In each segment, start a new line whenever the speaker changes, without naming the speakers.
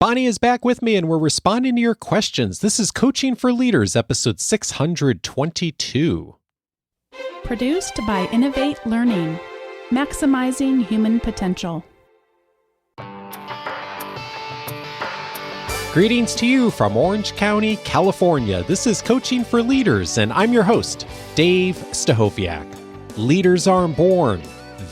Bonni is back with me, and we're responding to your questions. This is Coaching for Leaders, episode 622.
Produced by Innovate Learning, maximizing human potential.
Greetings to you from Orange County, California. This is Coaching for Leaders, and I'm your host, Dave Stachowiak. Leaders aren't born,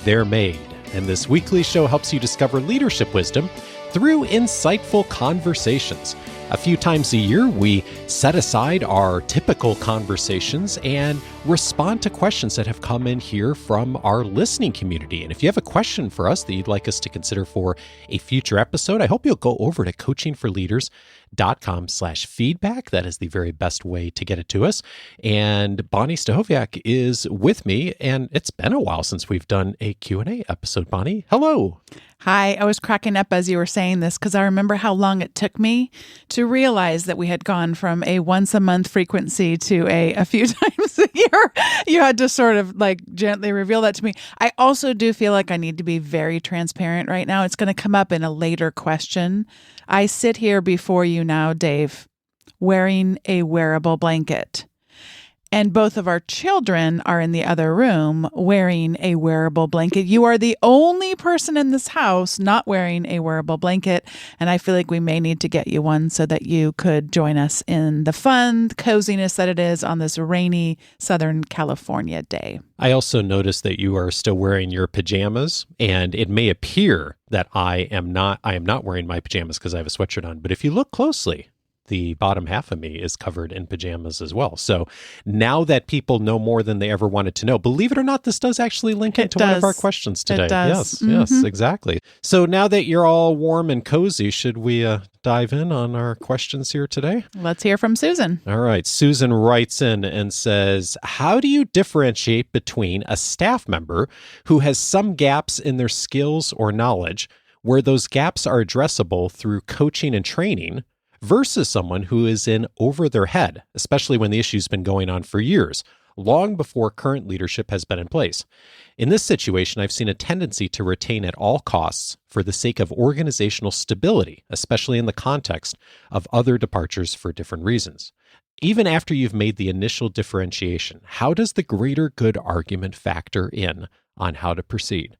they're made. And this weekly show helps you discover leadership wisdom through insightful conversations. A few times a year, we set aside our typical conversations and respond to questions that have come in here from our listening community. And if you have a question for us that you'd like us to consider for a future episode, I hope you'll go over to coachingforleaders.com/feedback. That is the very best way to get it to us. And Bonni Stachowiak is with me, and it's been a while since we've done a Q&A episode. Bonni, hello.
Hi, I was cracking up as you were saying this because I remember how long it took me to realize that we had gone from a once a month frequency to a few times a year. You had to sort of like gently reveal that to me. I also do feel like I need to be very transparent right now. It's going to come up in a later question. I sit here before you now, Dave, wearing a wearable blanket. And both of our children are in the other room wearing a wearable blanket. You are the only person in this house not wearing a wearable blanket. And I feel like we may need to get you one so that you could join us in the fun coziness that it is on this rainy Southern California day.
I also noticed that you are still wearing your pajamas, and it may appear that I am not wearing my pajamas because I have a sweatshirt on. But if you look closely, the bottom half of me is covered in pajamas as well. So now that people know more than they ever wanted to know, believe it or not, this does actually link into one of our questions today.
It does.
Yes, exactly. So now that you're all warm and cozy, should we dive in on our questions here today?
Let's hear from Susan.
All right. Susan writes in and says, how do you differentiate between a staff member who has some gaps in their skills or knowledge, where those gaps are addressable through coaching and training, versus someone who is in over their head, especially when the issue's been going on for years, long before current leadership has been in place? In this situation, I've seen a tendency to retain at all costs for the sake of organizational stability, especially in the context of other departures for different reasons. Even after you've made the initial differentiation, how does the greater good argument factor in on how to proceed?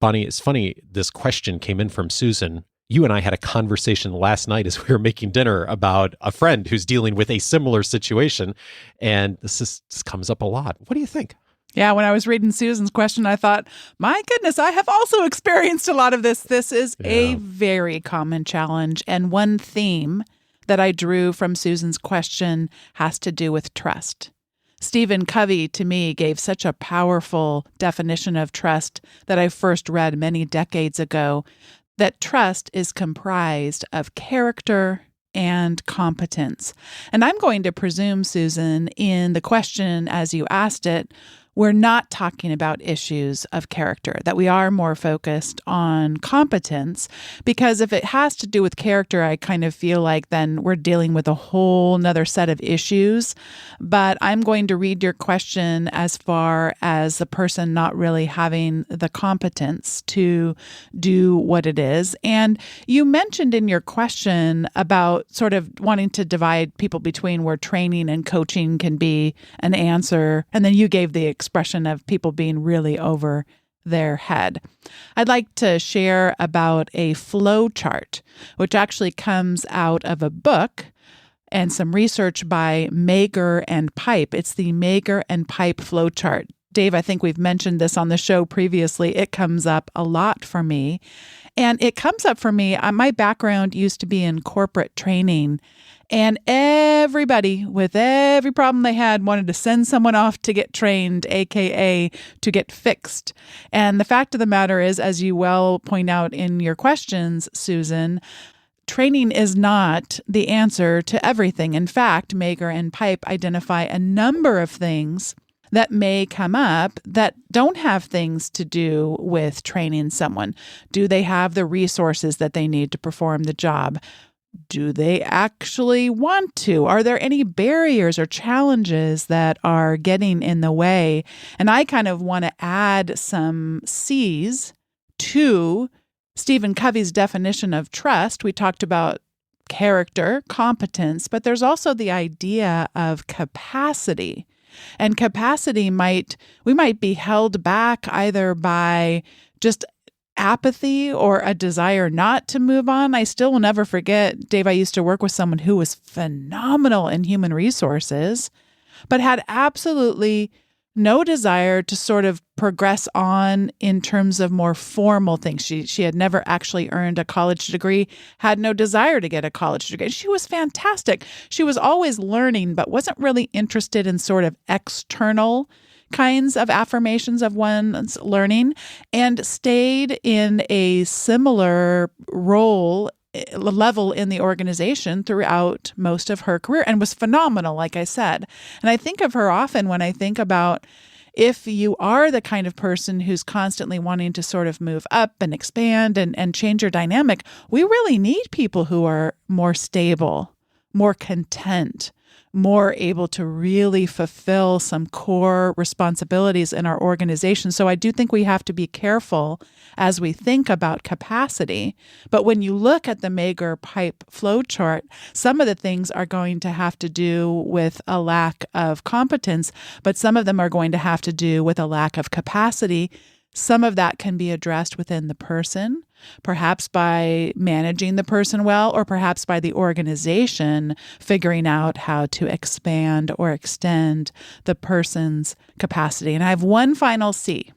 Bonni, it's funny, this question came in from Susan. You and I had a conversation last night as we were making dinner about a friend who's dealing with a similar situation, and this comes up a lot. What do you think?
Yeah, when I was reading Susan's question, I thought, my goodness, I have also experienced a lot of this. This is a very common challenge, and one theme that I drew from Susan's question has to do with trust. Stephen Covey, to me, gave such a powerful definition of trust that I first read many decades ago, that trust is comprised of character and competence. And I'm going to presume, Susan, in the question as you asked it, we're not talking about issues of character, that we are more focused on competence, because if it has to do with character, I kind of feel like then we're dealing with a whole nother set of issues. But I'm going to read your question as far as the person not really having the competence to do what it is. And you mentioned in your question about sort of wanting to divide people between where training and coaching can be an answer. And then you gave the expression of people being really over their head. I'd like to share about a flow chart, which actually comes out of a book and some research by Mager and Pipe. It's the Mager and Pipe flow chart. Dave, I think we've mentioned this on the show previously. It comes up a lot for me. And it comes up for me, my background used to be in corporate training. And everybody, with every problem they had, wanted to send someone off to get trained, AKA to get fixed. And the fact of the matter is, as you well point out in your questions, Susan, training is not the answer to everything. In fact, Mager and Pipe identify a number of things that may come up that don't have things to do with training someone. Do they have the resources that they need to perform the job? Do they actually want to? Are there any barriers or challenges that are getting in the way? And I kind of want to add some C's to Stephen Covey's definition of trust. We talked about character, competence, but there's also the idea of capacity. And capacity we might be held back either by just apathy or a desire not to move on. I still will never forget, Dave, I used to work with someone who was phenomenal in human resources, but had absolutely no desire to sort of progress on in terms of more formal things. She had never actually earned a college degree, had no desire to get a college degree. She was fantastic. She was always learning, but wasn't really interested in sort of external kinds of affirmations of one's learning, and stayed in a similar level in the organization throughout most of her career and was phenomenal, like I said. And I think of her often when I think about if you are the kind of person who's constantly wanting to sort of move up and expand and change your dynamic, we really need people who are more stable, more content, more able to really fulfill some core responsibilities in our organization. So I do think we have to be careful as we think about capacity. But when you look at the Mager pipe flow chart, some of the things are going to have to do with a lack of competence, but some of them are going to have to do with a lack of capacity. Some of that can be addressed within the person, perhaps by managing the person well, or perhaps by the organization figuring out how to expand or extend the person's capacity. And I have one final C,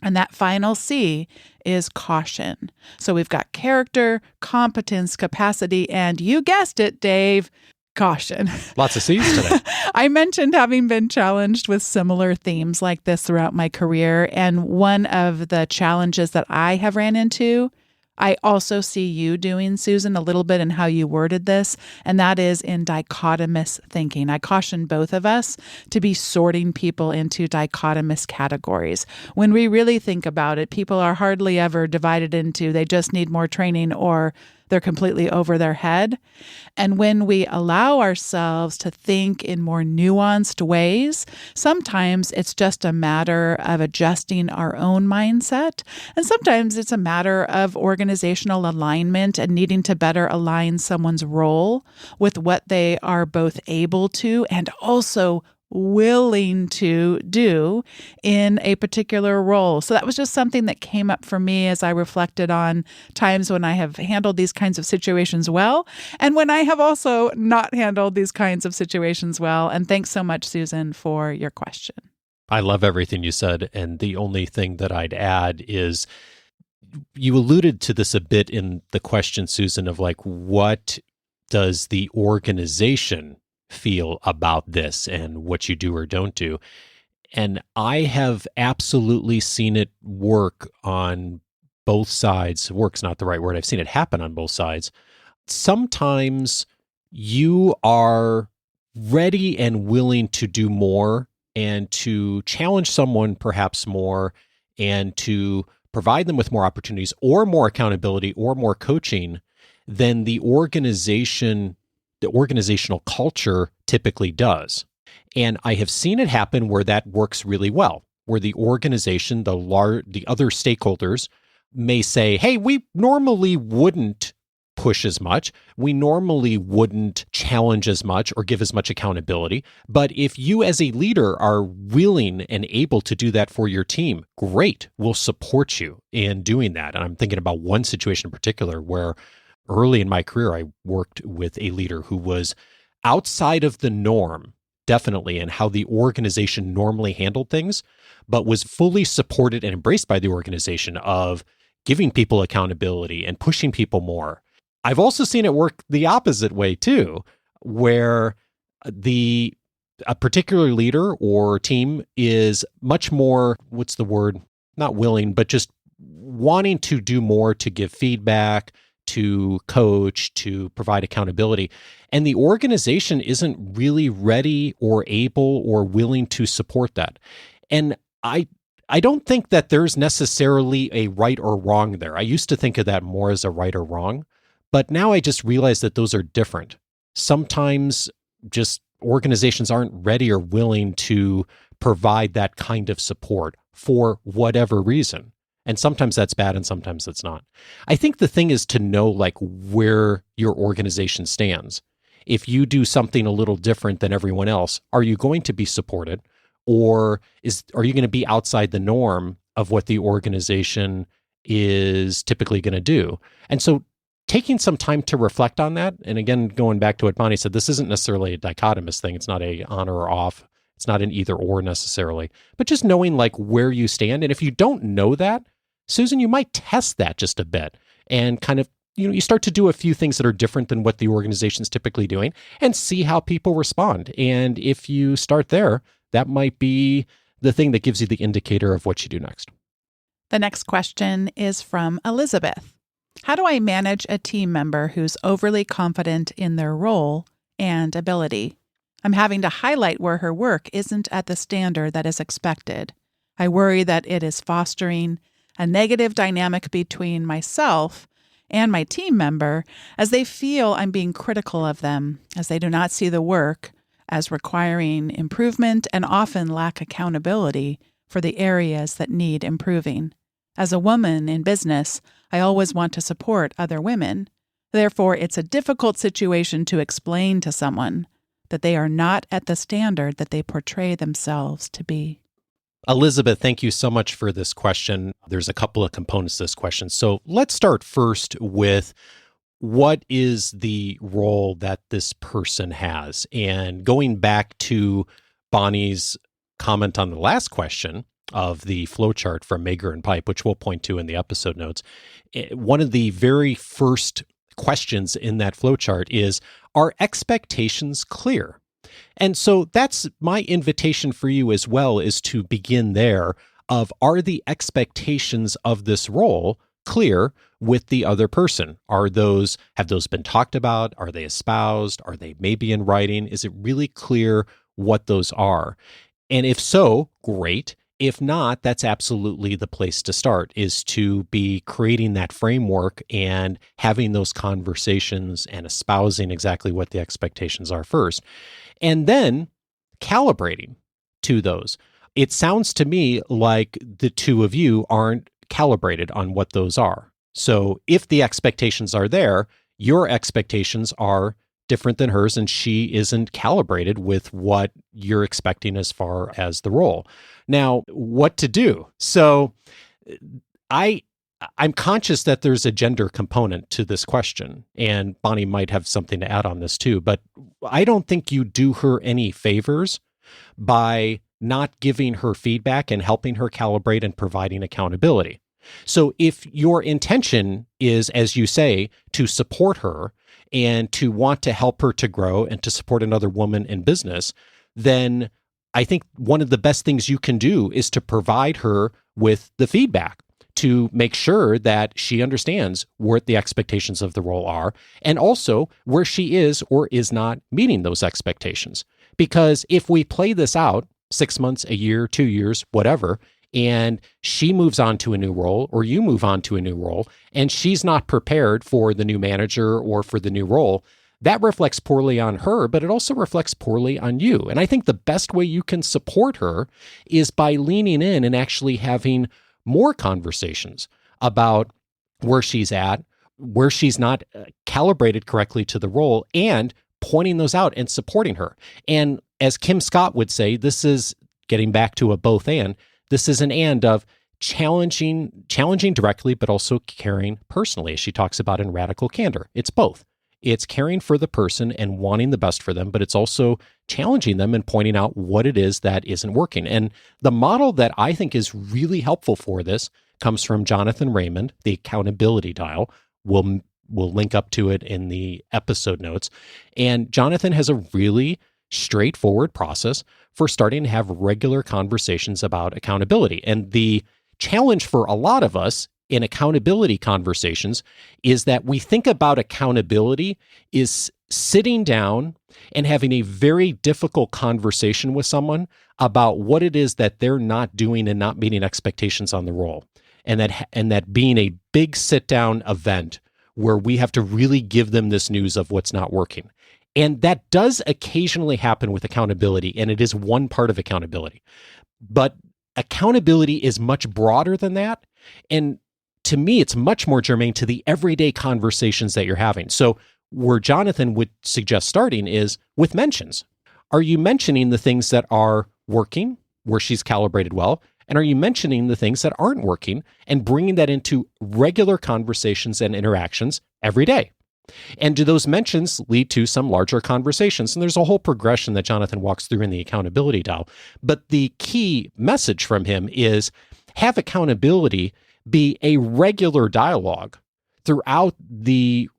and that final C is caution. So we've got character, competence, capacity, and you guessed it, Dave, caution.
Lots of C's today.
I mentioned having been challenged with similar themes like this throughout my career. And one of the challenges that I have ran into, I also see you doing, Susan, a little bit in how you worded this, and that is in dichotomous thinking. I caution both of us to be sorting people into dichotomous categories. When we really think about it, people are hardly ever divided into they just need more training or they're completely over their head. And when we allow ourselves to think in more nuanced ways, sometimes it's just a matter of adjusting our own mindset. And sometimes it's a matter of organizational alignment and needing to better align someone's role with what they are both able to and also willing to do in a particular role. So that was just something that came up for me as I reflected on times when I have handled these kinds of situations well, and when I have also not handled these kinds of situations well. And thanks so much, Susan, for your question.
I love everything you said. And the only thing that I'd add is you alluded to this a bit in the question, Susan, of like, what does the organization feel about this and what you do or don't do? And I have absolutely seen it work on both sides. Work's not the right word. I've seen it happen on both sides. Sometimes you are ready and willing to do more and to challenge someone perhaps more and to provide them with more opportunities or more accountability or more coaching than the organizational culture typically does. And I have seen it happen where that works really well, where the organization, the other stakeholders may say, hey, we normally wouldn't push as much. We normally wouldn't challenge as much or give as much accountability. But if you as a leader are willing and able to do that for your team, great, we'll support you in doing that. And I'm thinking about one situation in particular where early in my career, I worked with a leader who was outside of the norm, definitely, in how the organization normally handled things, but was fully supported and embraced by the organization of giving people accountability and pushing people more. I've also seen it work the opposite way too, where a particular leader or team is much more, what's the word? Not willing, but just wanting to do more to give feedback, to coach, to provide accountability. And the organization isn't really ready or able or willing to support that. And I don't think that there's necessarily a right or wrong there. I used to think of that more as a right or wrong, but now I just realize that those are different. Sometimes just organizations aren't ready or willing to provide that kind of support for whatever reason. And sometimes that's bad and sometimes it's not. I think the thing is to know like where your organization stands. If you do something a little different than everyone else, are you going to be supported, or are you going to be outside the norm of what the organization is typically going to do? And so taking some time to reflect on that, and again, going back to what Bonni said, this isn't necessarily a dichotomous thing. It's not a on or off. It's not an either or necessarily, but just knowing like where you stand. And if you don't know that, Susan, you might test that just a bit and kind of, you start to do a few things that are different than what the organization's typically doing and see how people respond. And if you start there, that might be the thing that gives you the indicator of what you do next.
The next question is from Elizabeth. How do I manage a team member who's overly confident in their role and ability? I'm having to highlight where her work isn't at the standard that is expected. I worry that it is fostering a negative dynamic between myself and my team member as they feel I'm being critical of them, as they do not see the work as requiring improvement and often lack accountability for the areas that need improving. As a woman in business, I always want to support other women. Therefore, it's a difficult situation to explain to someone that they are not at the standard that they portray themselves to be.
Elizabeth, thank you so much for this question. There's a couple of components to this question. So let's start first with what is the role that this person has? And going back to Bonnie's comment on the last question of the flowchart from Mager and Pipe, which we'll point to in the episode notes, one of the very first questions in that flowchart is, are expectations clear? And so that's my invitation for you as well, is to begin there of, are the expectations of this role clear with the other person? Have those been talked about? Are they espoused? Are they maybe in writing? Is it really clear what those are? And if so, great. If not, that's absolutely the place to start, is to be creating that framework and having those conversations and espousing exactly what the expectations are first. And then calibrating to those. It sounds to me like the two of you aren't calibrated on what those are. So if the expectations are there, your expectations are different than hers, and she isn't calibrated with what you're expecting as far as the role. Now, what to do? So I'm conscious that there's a gender component to this question, and Bonni might have something to add on this too, but I don't think you do her any favors by not giving her feedback and helping her calibrate and providing accountability. So if your intention is, as you say, to support her and to want to help her to grow and to support another woman in business, then I think one of the best things you can do is to provide her with the feedback to make sure that she understands what the expectations of the role are, and also where she is or is not meeting those expectations. Because if we play this out 6 months, a year, 2 years, whatever, and she moves on to a new role, or you move on to a new role, and she's not prepared for the new manager or for the new role, that reflects poorly on her, but it also reflects poorly on you. And I think the best way you can support her is by leaning in and actually having more conversations about where she's at, where she's not calibrated correctly to the role, and pointing those out and supporting her. And as Kim Scott would say, this is getting back to a both and. This is an and of challenging directly, but also caring personally, as she talks about in Radical Candor. It's both. It's caring for the person and wanting the best for them, but it's also challenging them and pointing out what it is that isn't working. And the model that I think is really helpful for this comes from Jonathan Raymond, the accountability dial. We'll link up to it in the episode notes. And Jonathan has a really straightforward process for starting to have regular conversations about accountability. And the challenge for a lot of us in accountability conversations is that we think about accountability is sitting down and having a very difficult conversation with someone about what it is that they're not doing and not meeting expectations on the role. And that being a big sit down event where we have to really give them this news of what's not working. And that does occasionally happen with accountability, and it is one part of accountability. But accountability is much broader than that. And to me, it's much more germane to the everyday conversations that you're having. So where Jonathan would suggest starting is with mentions. Are you mentioning the things that are working, where she's calibrated well? And are you mentioning the things that aren't working and bringing that into regular conversations and interactions every day? And do those mentions lead to some larger conversations? And there's a whole progression that Jonathan walks through in the accountability dial. But the key message from him is have accountability be a regular dialogue throughout the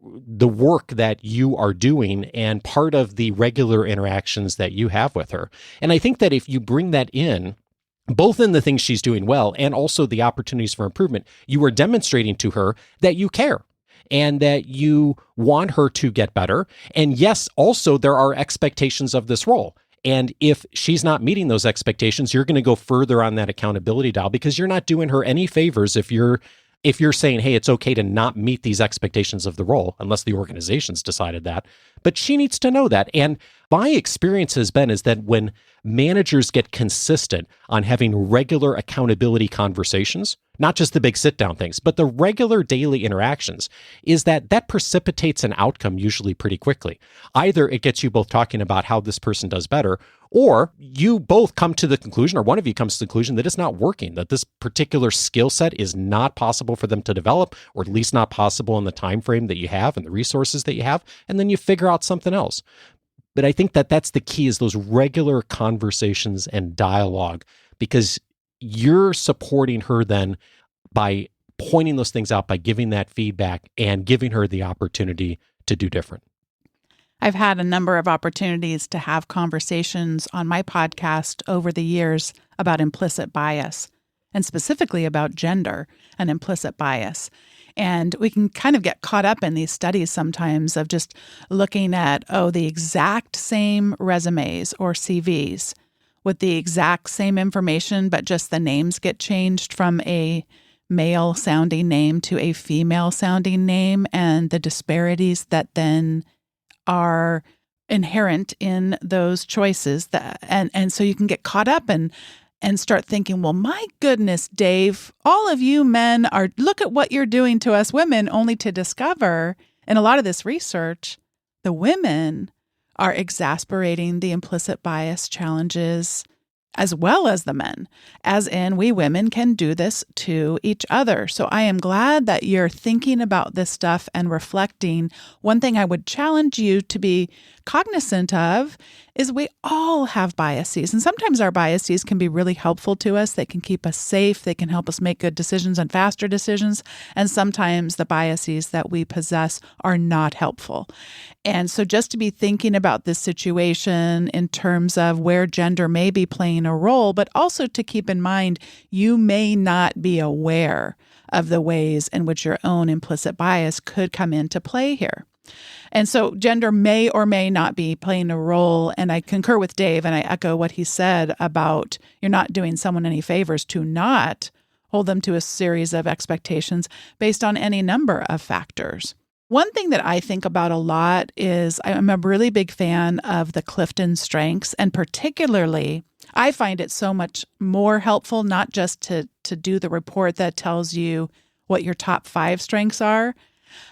work that you are doing and part of the regular interactions that you have with her. And I think that if you bring that in, both in the things she's doing well and also the opportunities for improvement, you are demonstrating to her that you care and that you want her to get better. And yes, also there are expectations of this role. And if she's not meeting those expectations, you're going to go further on that accountability dial because you're not doing her any favors if you're saying, hey, it's okay to not meet these expectations of the role, unless the organization's decided that. But she needs to know that. And my experience has been is that when managers get consistent on having regular accountability conversations, not just the big sit-down things, but the regular daily interactions, is that precipitates an outcome usually pretty quickly. Either it gets you both talking about how this person does better, or you both come to the conclusion, or one of you comes to the conclusion that it's not working, that this particular skill set is not possible for them to develop, or at least not possible in the time frame that you have and the resources that you have, and then you figure out something else. But I think that that's the key, is those regular conversations and dialogue, because you're supporting her then by pointing those things out, by giving that feedback and giving her the opportunity to do different.
I've had a number of opportunities to have conversations on my podcast over the years about implicit bias, and specifically about gender and implicit bias. And we can kind of get caught up in these studies sometimes of just looking at, the exact same resumes or CVs with the exact same information, but just the names get changed from a male-sounding name to a female-sounding name, and the disparities that then are inherent in those choices. And so you can get caught up and start thinking, well, my goodness, Dave, all of you men look at what you're doing to us women, only to discover in a lot of this research, the women are exasperating the implicit bias challenges as well as the men, as in we women can do this to each other. So I am glad that you're thinking about this stuff and reflecting. One thing I would challenge you to be cognizant of is we all have biases. And sometimes our biases can be really helpful to us. They can keep us safe. They can help us make good decisions and faster decisions. And sometimes the biases that we possess are not helpful. And so just to be thinking about this situation in terms of where gender may be playing a role, but also to keep in mind, you may not be aware of the ways in which your own implicit bias could come into play here. And so gender may or may not be playing a role. And I concur with Dave, and I echo what he said about you're not doing someone any favors to not hold them to a series of expectations based on any number of factors. One thing that I think about a lot is I'm a really big fan of the Clifton Strengths, and particularly I find it so much more helpful not just to do the report that tells you what your top 5 strengths are,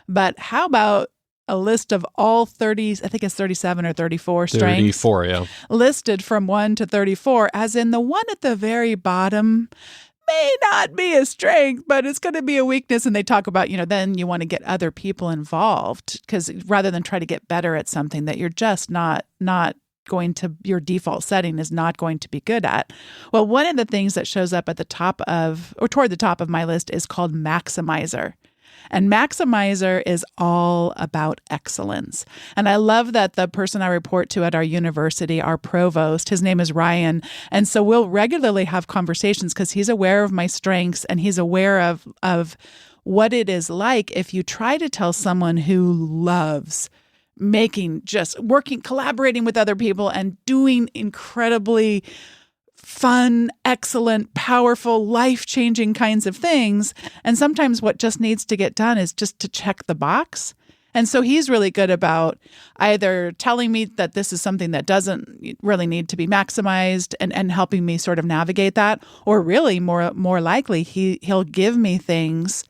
but how about a list of all 30, I think it's 37 or 34 strengths.
34, yeah.
Listed from 1 to 34, as in the one at the very bottom may not be a strength, but it's going to be a weakness. And they talk about, then you want to get other people involved, because rather than try to get better at something that you're just not going to, your default setting is not going to be good at. Well, one of the things that shows up at the top of, or toward the top of my list, is called Maximizer. And Maximizer is all about excellence. And I love that the person I report to at our university, our provost, his name is Ryan. And so we'll regularly have conversations because he's aware of my strengths and he's aware of what it is like if you try to tell someone who loves collaborating with other people and doing incredibly fun, excellent, powerful, life-changing kinds of things. And sometimes what just needs to get done is just to check the box. And so he's really good about either telling me that this is something that doesn't really need to be maximized and helping me sort of navigate that, or really more likely he'll give me things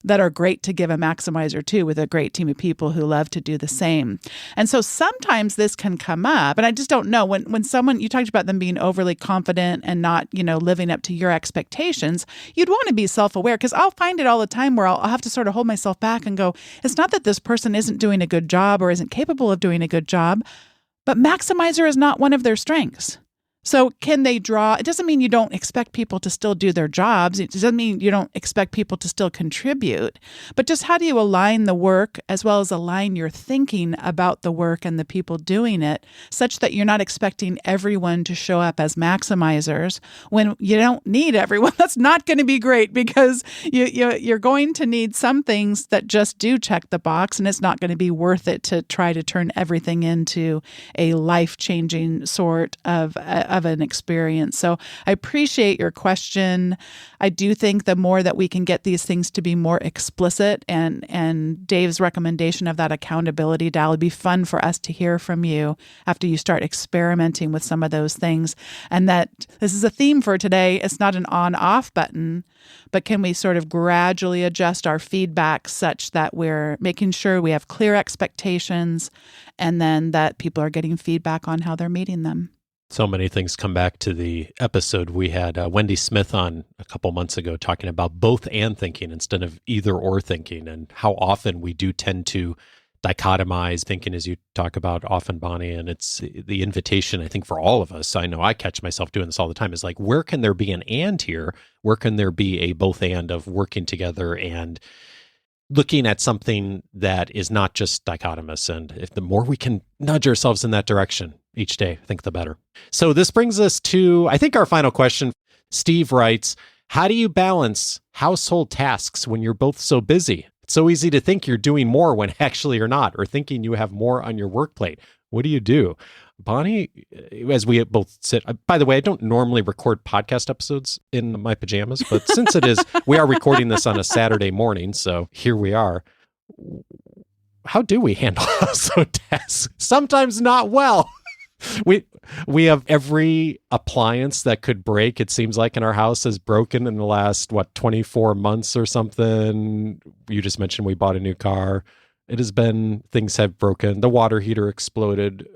that are great to give a maximizer to, with a great team of people who love to do the same. And so sometimes this can come up, and I just don't know, when someone, you talked about them being overly confident and not, living up to your expectations, you'd want to be self-aware, because I'll find it all the time where I'll have to sort of hold myself back and go, it's not that this person isn't doing a good job or isn't capable of doing a good job, but maximizer is not one of their strengths. So can they draw? It doesn't mean you don't expect people to still do their jobs. It doesn't mean you don't expect people to still contribute. But just how do you align the work as well as align your thinking about the work and the people doing it, such that you're not expecting everyone to show up as maximizers when you don't need everyone? That's not going to be great, because you're going to need some things that just do check the box, and it's not going to be worth it to try to turn everything into a life-changing sort of an experience. So I appreciate your question. I do think the more that we can get these things to be more explicit, and Dave's recommendation of that accountability dial, would be fun for us to hear from you after you start experimenting with some of those things. And that this is a theme for today. It's not an on-off button, but can we sort of gradually adjust our feedback such that we're making sure we have clear expectations, and then that people are getting feedback on how they're meeting them.
So many things come back to the episode. We had Wendy Smith on a couple months ago talking about both and thinking instead of either or thinking, and how often we do tend to dichotomize thinking, as you talk about often, Bonni. And it's the invitation, I think, for all of us. I know I catch myself doing this all the time, is like, where can there be an and here? Where can there be a both and of working together and looking at something that is not just dichotomous? And if the more we can nudge ourselves in that direction each day, I think the better. So this brings us to, I think, our final question. Steve writes, how do you balance household tasks when you're both so busy? It's so easy to think you're doing more when actually you're not, or thinking you have more on your work plate. What do you do? Bonni, as we both sit, by the way, I don't normally record podcast episodes in my pajamas, but since we are recording this on a Saturday morning, so here we are. How do we handle household tasks? Sometimes not well. We have every appliance that could break, it seems like, in our house has broken in the last, 24 months or something. You just mentioned we bought a new car. It has been, things have broken. The water heater exploded,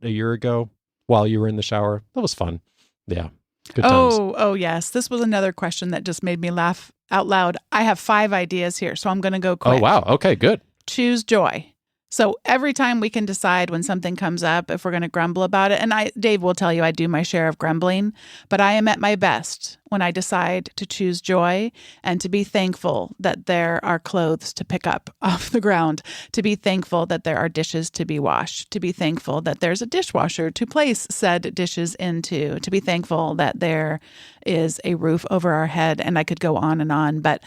a year ago while you were in the shower. That was fun. Yeah. Good times.
Oh, yes. This was another question that just made me laugh out loud. I have 5 ideas here, so I'm going to go quick.
Oh, wow. Okay, good.
Choose joy. So every time we can decide when something comes up, if we're going to grumble about it, and Dave will tell you I do my share of grumbling, but I am at my best when I decide to choose joy and to be thankful that there are clothes to pick up off the ground, to be thankful that there are dishes to be washed, to be thankful that there's a dishwasher to place said dishes into, to be thankful that there is a roof over our head, and I could go on, but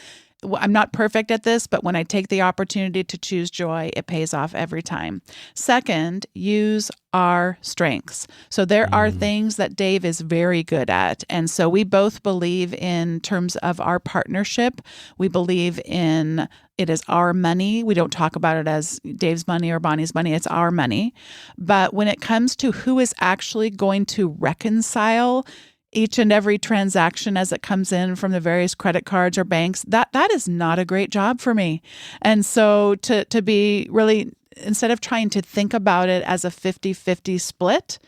I'm not perfect at this, but when I take the opportunity to choose joy, it pays off every time. Second, use our strengths. So there are things that Dave is very good at. And so we both believe in terms of our partnership. We believe in it is our money. We don't talk about it as Dave's money or Bonnie's money. It's our money. But when it comes to who is actually going to reconcile each and every transaction as it comes in from the various credit cards or banks, that is not a great job for me. And so to be really, instead of trying to think about it as a 50-50 split,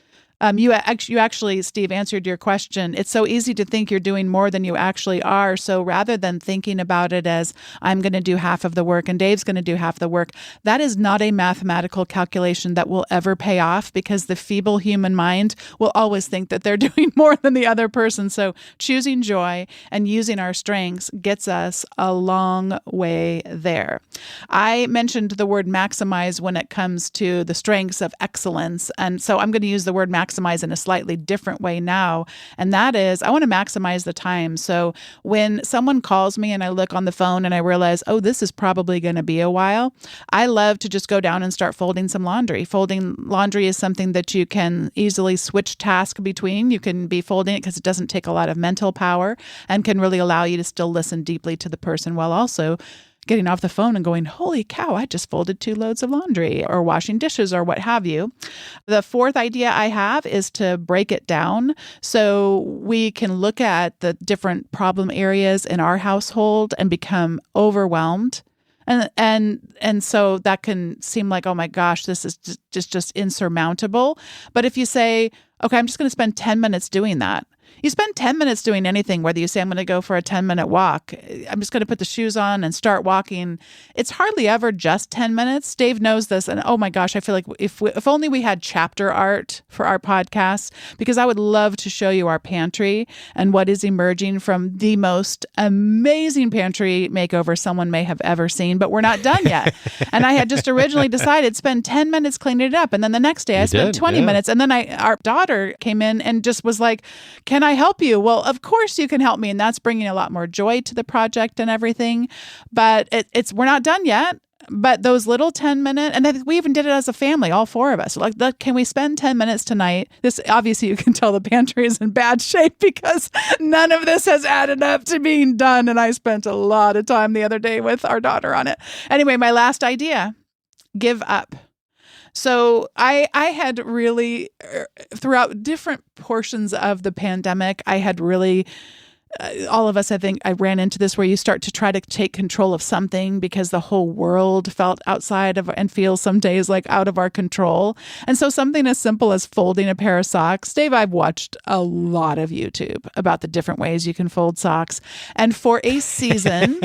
you actually, Steve, answered your question. It's so easy to think you're doing more than you actually are. So rather than thinking about it as I'm going to do half of the work and Dave's going to do half the work, that is not a mathematical calculation that will ever pay off, because the feeble human mind will always think that they're doing more than the other person. So choosing joy and using our strengths gets us a long way there. I mentioned the word maximize when it comes to the strengths of excellence. And so I'm going to use the word maximize in a slightly different way now. And that is, I want to maximize the time. So when someone calls me and I look on the phone and I realize, oh, this is probably going to be a while, I love to just go down and start folding some laundry. Folding laundry is something that you can easily switch task between. You can be folding it because it doesn't take a lot of mental power and can really allow you to still listen deeply to the person while also getting off the phone and going, holy cow, I just folded 2 loads of laundry, or washing dishes, or what have you. The fourth idea I have is to break it down so we can look at the different problem areas in our household and become overwhelmed. And so that can seem like, oh my gosh, this is just insurmountable. But if you say, okay, I'm just going to spend 10 minutes doing that. You spend 10 minutes doing anything, whether you say, I'm going to go for a 10-minute walk. I'm just going to put the shoes on and start walking. It's hardly ever just 10 minutes. Dave knows this. And oh my gosh, I feel like if only we had chapter art for our podcast, because I would love to show you our pantry and what is emerging from the most amazing pantry makeover someone may have ever seen, but we're not done yet. And I had just originally decided spend 10 minutes cleaning it up. And then the next day I spent 20 minutes. And then our daughter came in and just was like, can I help you? Well, of course you can help me. And that's bringing a lot more joy to the project and everything. But we're not done yet. But those little 10-minute, and then we even did it as a family, all 4 of us. Like, can we spend 10 minutes tonight? This, obviously, you can tell the pantry is in bad shape because none of this has added up to being done. And I spent a lot of time the other day with our daughter on it. Anyway, my last idea, give up. So I had really, throughout different portions of the pandemic, I had really, all of us, I think I ran into this where you start to try to take control of something because the whole world felt outside of and feels some days like out of our control. And so something as simple as folding a pair of socks. Dave, I've watched a lot of YouTube about the different ways you can fold socks. And for a season,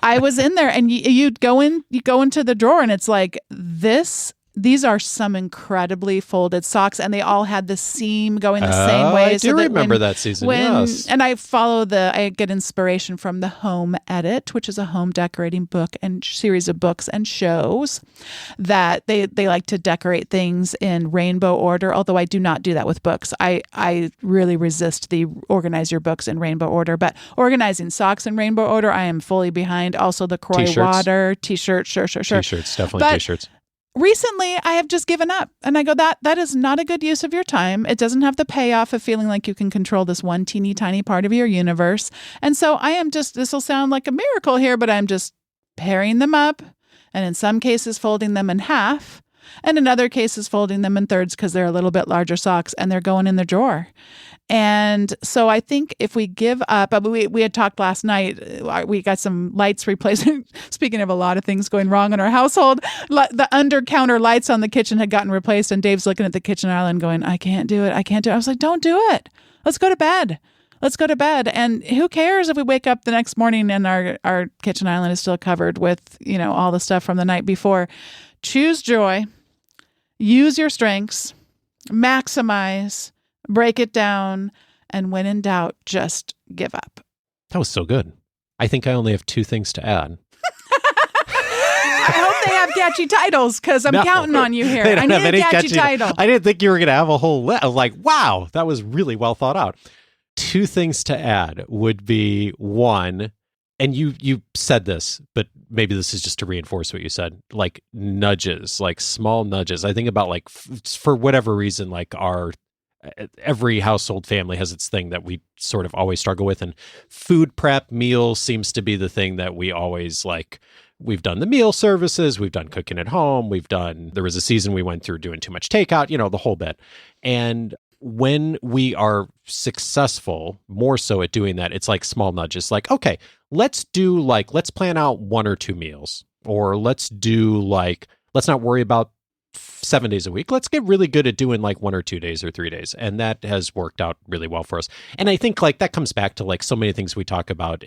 I was in there and you go into the drawer and it's like these are some incredibly folded socks, and they all had the seam going the same way.
I do remember that season, yes.
And I get inspiration from the Home Edit, which is a home decorating book and series of books and shows that they like to decorate things in rainbow order, although I do not do that with books. I really resist the organize your books in rainbow order, but organizing socks in rainbow order, I am fully behind. Also the Croy Water, t-shirts, sure.
T-shirts, definitely t-shirts.
Recently, I have just given up and I go, that is not a good use of your time. It doesn't have the payoff of feeling like you can control this one teeny tiny part of your universe. And so I am this will sound like a miracle here, but I'm just pairing them up and in some cases folding them in half and in other cases folding them in thirds because they're a little bit larger socks and they're going in the drawer. And so I think if we give up, we had talked last night, we got some lights replaced. Speaking of a lot of things going wrong in our household, the under-counter lights on the kitchen had gotten replaced and Dave's looking at the kitchen island going, I can't do it. I was like, don't do it. Let's go to bed. And who cares if we wake up the next morning and our kitchen island is still covered with, all the stuff from the night before. Choose joy, use your strengths, maximize, break it down, and when in doubt, just give up.
That was so good. I think I only have 2 things to add.
I hope they have catchy titles because I'm counting on you here. I need a catchy title.
I didn't think you were going to have a whole list. I was like, wow, that was really well thought out. 2 things to add would be, one, and you said this, but maybe this is just to reinforce what you said, like nudges, like small nudges. I think about like, for whatever reason, like every household family has its thing that we sort of always struggle with, and food prep meals seems to be the thing that we always like. We've done the meal services, we've done cooking at home, there was a season we went through doing too much takeout, the whole bit. And when we are successful, more so at doing that, it's like small nudges, like, okay, let's plan out 1 or 2 meals, or let's not worry about 7 days a week. Let's get really good at doing like 1 or 2 days or 3 days. And that has worked out really well for us. And I think like that comes back to like so many things we talk about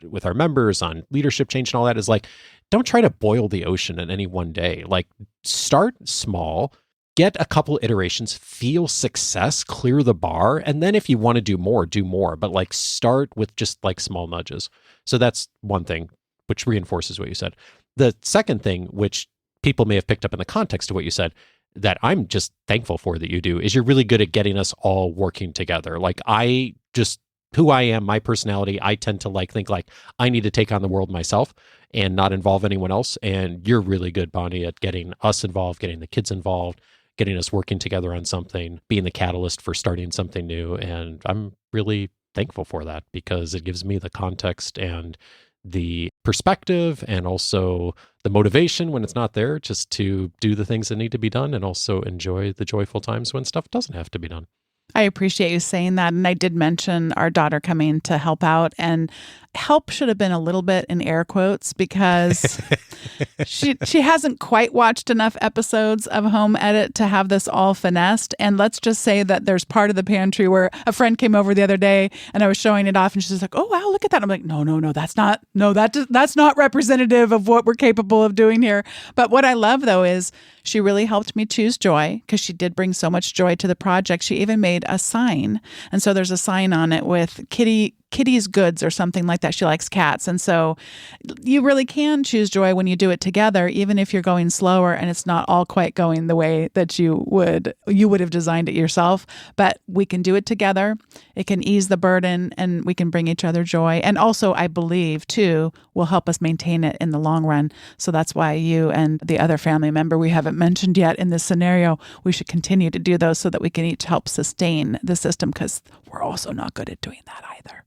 with our members on leadership change and all that, is like, don't try to boil the ocean in any one day. Like, start small, get a couple iterations, feel success, clear the bar. And then if you want to do more, but like start with just like small nudges. So that's one thing, which reinforces what you said. The second thing, which people may have picked up in the context of what you said, that I'm just thankful for that you do, is you're really good at getting us all working together. Like, who I am, my personality, I tend to think like I need to take on the world myself and not involve anyone else. And you're really good, Bonni, at getting us involved, getting the kids involved, getting us working together on something, being the catalyst for starting something new. And I'm really thankful for that because it gives me the context and the perspective and also the motivation when it's not there, just to do the things that need to be done and also enjoy the joyful times when stuff doesn't have to be done.
I appreciate you saying that. And I did mention our daughter coming to help out, and help should have been a little bit in air quotes because she hasn't quite watched enough episodes of Home Edit to have this all finessed. And let's just say that there's part of the pantry where a friend came over the other day and I was showing it off and she's like, oh, wow, look at that. I'm like, no, that's not representative of what we're capable of doing here. But what I love though is she really helped me choose joy because she did bring so much joy to the project. She even made a sign. And so there's a sign on it with Kitty's Goods or something like that. She likes cats. And so you really can choose joy when you do it together, even if you're going slower and it's not all quite going the way that you would have designed it yourself. But we can do it together. It can ease the burden and we can bring each other joy. And also, I believe, too, will help us maintain it in the long run. So that's why you and the other family member we haven't mentioned yet in this scenario, we should continue to do those so that we can each help sustain the system, because we're also not good at doing that either.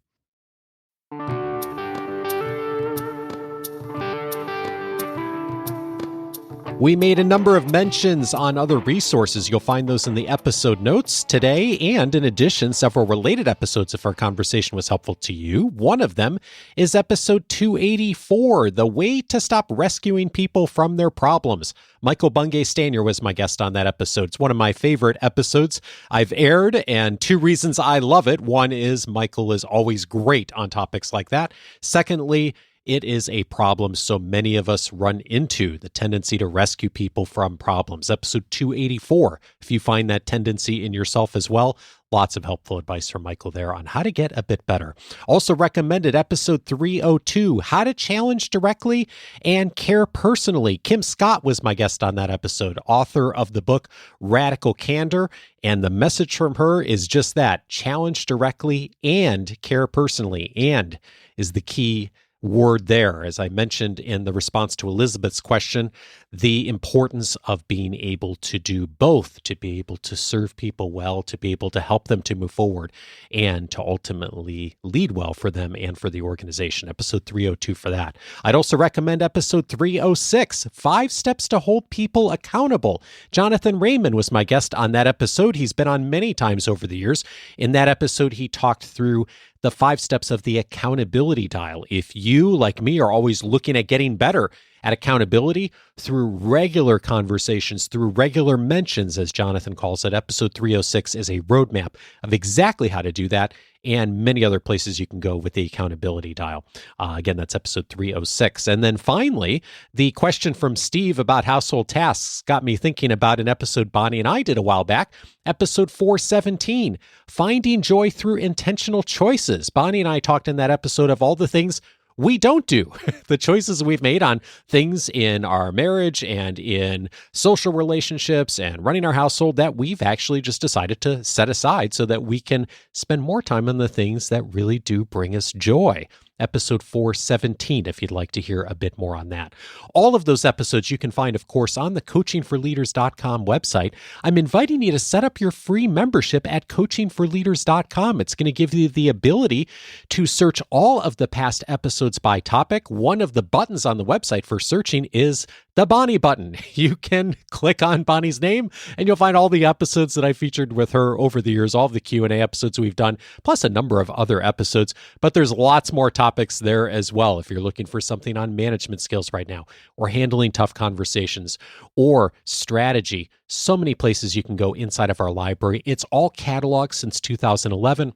We made a number of mentions on other resources. You'll find those in the episode notes today. And in addition, several related episodes if our conversation was helpful to you. One of them is episode 284, The Way to Stop Rescuing People from Their Problems. Michael Bungay Stanier was my guest on that episode. It's one of my favorite episodes I've aired, and two reasons I love it. One is Michael is always great on topics like that. Secondly, it is a problem so many of us run into, the tendency to rescue people from problems. Episode 284, if you find that tendency in yourself as well, lots of helpful advice from Michael there on how to get a bit better. Also recommended episode 302, How to Challenge Directly and Care Personally. Kim Scott was my guest on that episode, author of the book Radical Candor. And the message from her is just that, challenge directly and care personally. And is the key word there. As I mentioned in the response to Elizabeth's question, the importance of being able to do both, to be able to serve people well, to be able to help them to move forward, and to ultimately lead well for them and for the organization. Episode 302 for that. I'd also recommend episode 306, 5 Steps to Hold People Accountable. Jonathan Raymond was my guest on that episode. He's been on many times over the years. In that episode, he talked through the 5 steps of the accountability dial. If you, like me, are always looking at getting better at accountability through regular conversations, through regular mentions, as Jonathan calls it, episode 306 is a roadmap of exactly how to do that, and many other places you can go with the accountability dial. Again, that's episode 306. And then finally, the question from Steve about household tasks got me thinking about an episode Bonni and I did a while back, episode 417, Finding Joy Through Intentional Choices. Bonni and I talked in that episode of all the things we don't do, the choices we've made on things in our marriage and in social relationships and running our household that we've actually just decided to set aside so that we can spend more time on the things that really do bring us joy. Episode 417, if you'd like to hear a bit more on that. All of those episodes you can find, of course, on the coachingforleaders.com website. I'm inviting you to set up your free membership at coachingforleaders.com. It's going to give you the ability to search all of the past episodes by topic. One of the buttons on the website for searching is the Bonni button. You can click on Bonnie's name and you'll find all the episodes that I featured with her over the years, all of the Q&A episodes we've done, plus a number of other episodes. But there's lots more topics there as well. If you're looking for something on management skills right now, or handling tough conversations, or strategy, so many places you can go inside of our library. It's all cataloged since 2011.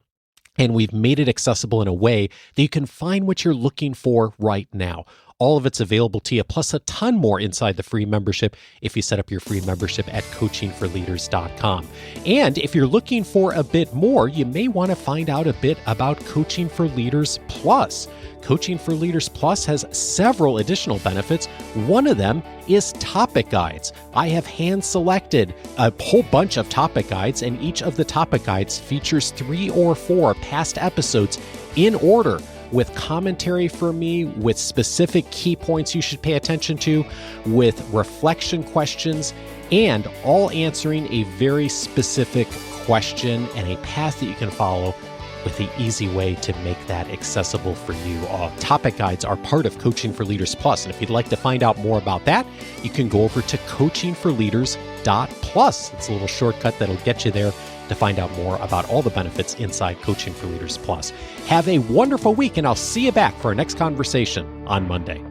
And we've made it accessible in a way that you can find what you're looking for right now. All of it's available to you, plus a ton more inside the free membership if you set up your free membership at coachingforleaders.com. And if you're looking for a bit more, you may want to find out a bit about Coaching for Leaders Plus. Coaching for Leaders Plus has several additional benefits. One of them is topic guides. I have hand-selected a whole bunch of topic guides, and each of the topic guides features 3 or 4 past episodes in order, with commentary from me, with specific key points you should pay attention to, with reflection questions, and all answering a very specific question and a path that you can follow with the easy way to make that accessible for you. Topic guides are part of Coaching for Leaders Plus. And if you'd like to find out more about that, you can go over to coachingforleaders.plus. It's a little shortcut that'll get you there to find out more about all the benefits inside Coaching for Leaders Plus. Have a wonderful week, and I'll see you back for our next conversation on Monday.